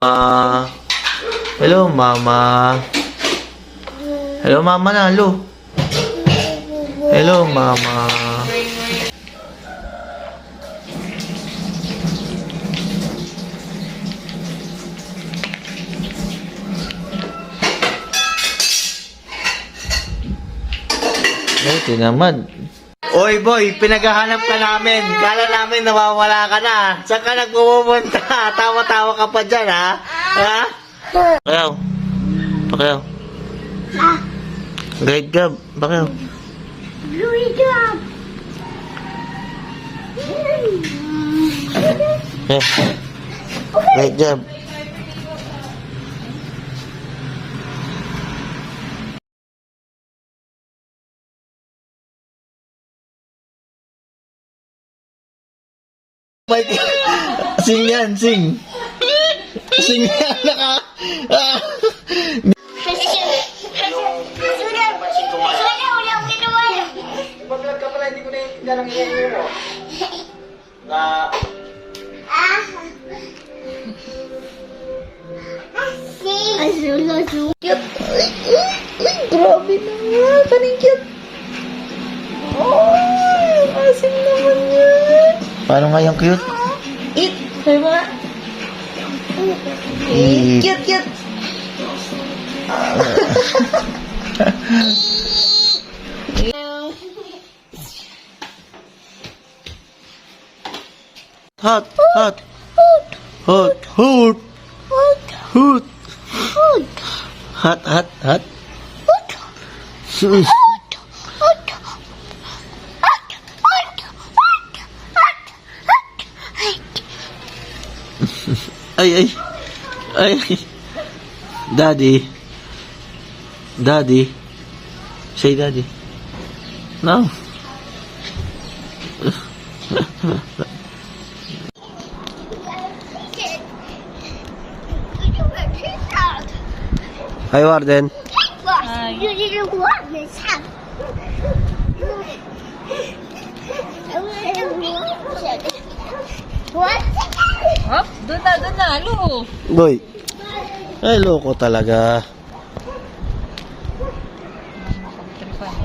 Hello, mama. Hello, mama na. Hello. Hello, mama. Ay, tinamad. Oy, boy, pinaghahanap ka namin. Kala namin nawawala ka na. Saan ka nagpupunta? Tawa-tawa ka pa dyan, ha? Ha? Pakayaw. Pakayaw. Great job. Pakayaw. Great job. Great job. Sing yan, sing. Sing yan, naka. Pag-vlog ka pala, hindi ko naiintindihan ang ingay mo. Na... Grabe na nga, kaning cute. Oh, asim naman yan. Paano nga yung cute? Eat, sabi mo nga. Cute, cute. Hot, hot. Hot, hot. Hot. Hot, hot, hot. Ay, ay. Ay. Daddy. Daddy. Say daddy. No. Hi, Warden. You didn't want this house. What? Hop, doon na, alo. Boy. Ay, loko talaga. Tripan.